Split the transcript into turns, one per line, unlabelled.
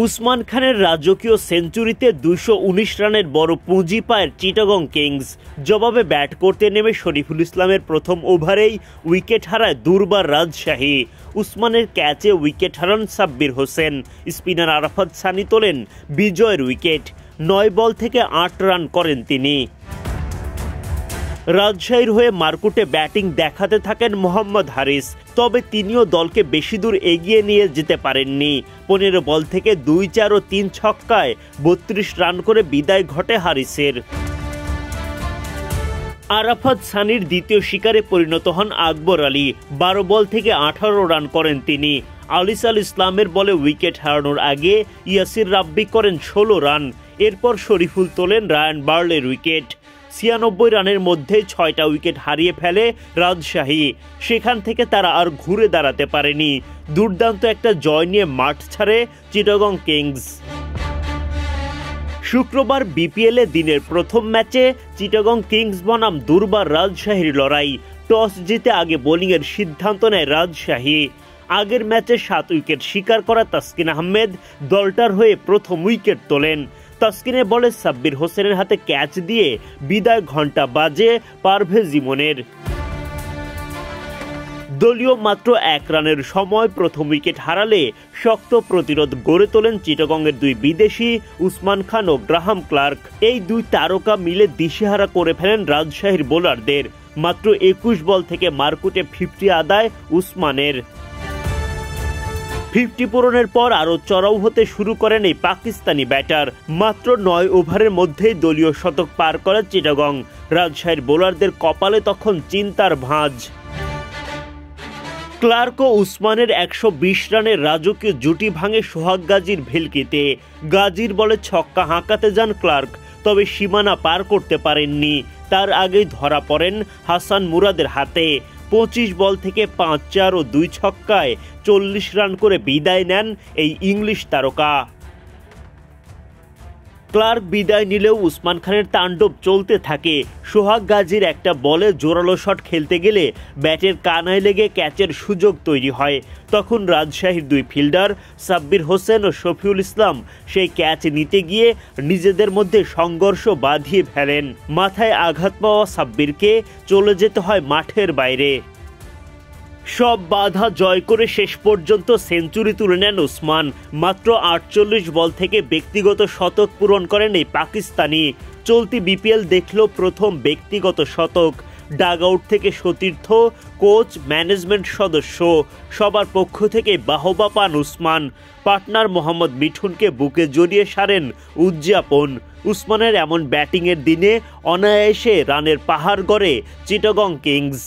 উসমান খানের রাজকীয় সেঞ্চুরিতে ২১৯ রানের বড় পুঁজি পায় চিটাগং কিংস। জবাবে ব্যাট করতে নেমে শরীফুল ইসলামের প্রথম ওভারেই উইকেট হারায় দুর্বার রাজশাহী। উসমানের ক্যাচে উইকেট হারান সাব্বির হোসেন। স্পিনার আরাফাত সানি তোলেন বিজয়ের উইকেট। ৯ বল থেকে ৮ রান করেন তিনি। রাজশাহীর হয়ে মারকুটে ব্যাটিং দেখাতে থাকেন মোহাম্মদ হারিস, তবে তিনিও দলকে বেশি দূর এগিয়ে নিয়ে যেতে পারেননি। ১৫ বল থেকে ২, ৪ ও ৩ ছক্কায় ৩২ রান করে বিদায় ঘটে হারিসের। আরাফাত সানির দ্বিতীয় শিকারে পরিণত হন আকবর আলী। ১২ বল থেকে ১৮ রান করেন তিনি। আলিসাল ইসলামের বলে উইকেট হারানোর আগে ইয়াসির রাব্বি করেন ১৬ রান। এরপর শরীফুল তোলেন রায়ান বার্লের উইকেট। ৯৬ রানের মধ্যে ৬টা উইকেট হারিয়ে ফেলে রাজশাহী। সেখান থেকে তারা আর ঘুরে দাঁড়াতে পারেনি। দুর্দান্ত একটা জয় নিয়ে মাঠ ছাড়ে চিটাগং কিংস। শুক্রবার বিপিএলে দিনের প্রথম ম্যাচে চিটাগং কিংস বনাম দুর্বার রাজশাহীর লড়াই। টস জিতে আগে বোলিংয়ের সিদ্ধান্ত নেয় রাজশাহী। আগের ম্যাচে ৭ উইকেট শিকার করা তাসকিন আহমেদ দলটার হয়ে প্রথম উইকেট তোলেন। তাসকিনের বলে সাব্বির হোসেনের হাতে ক্যাচ দিয়ে বিদায় ঘণ্টা বাজে পারভেজ ইমনের। দলীয় মাত্র ১ রানের সময় প্রথম উইকেট হারালে শক্ত প্রতিরোধ গড়ে তোলেন চিটাগংয়ের ২ বিদেশি উসমান খান ও গ্রাহাম ক্লার্ক। এই ২ তারকা মিলে দিশেহারা করে ফেলেন রাজশাহীর বোলারদের। মাত্র ২১ বল থেকে মারকুটে 50 আদায় উসমানের। 50 পূরণের পর আরও চড়াও হতে শুরু করেন এই পাকিস্তানি ব্যাটার। মাত্র ৯ ওভারের মধ্যেই দলীয় শতক পার করে চিটাগং। রাজশাহীর বোলারদের কপালে তখন চিন্তার ভাঁজ। ক্লার্ক ও উসমানের ১২০ রানের রাজকীয় জুটি ভাঙে সোহাগ গাজীর ভেলকিতে। গাজীর বলে ছক্কা হাঁকাতে যান ক্লার্ক, তবে সীমানা পার করতে পারেননি। তার আগেই ধরা পড়েন হাসান মুরাদের হাতে। ২৫ বল থেকে ৫, ৪ ও ২ ছক্কায় ৪০ রান করে বিদায় নেন এই ইংলিশ তারকা। ক্লার্ক বিদায় নিলেও উসমান খানের তাণ্ডব চলতে থাকে। সোহাগ গাজীর একটা বলে জোরালো শট খেলতে গেলে ব্যাটের কানায় লেগে ক্যাচের সুযোগ তৈরি হয়। তখন রাজশাহীর ২ ফিল্ডার সাব্বির হোসেন ও শফিউল ইসলাম সেই ক্যাচ নিতে গিয়ে নিজেদের মধ্যে সংঘর্ষ বাঁধিয়ে ফেলেন। মাথায় আঘাত পাওয়া সাব্বিরকে চলে যেতে হয় মাঠের বাইরে। সব বাধা জয় করে শেষ পর্যন্ত সেঞ্চুরি তুলে নেন উসমান। মাত্র ৪৮ বল থেকে ব্যক্তিগত শতক পূরণ করেন এই পাকিস্তানি। চলতি বিপিএল দেখল প্রথম ব্যক্তিগত শতক। ডাগ আউট থেকে সতীর্থ, কোচ, ম্যানেজমেন্ট সদস্য সবার পক্ষ থেকে বাহবা পান উসমান। পার্টনার মোহাম্মদ মিঠুনকে বুকে জড়িয়ে সারেন উদযাপন। উসমানের এমন ব্যাটিংয়ের দিনে অনায়াসে রানের পাহাড় গড়ে চিটাগং কিংস।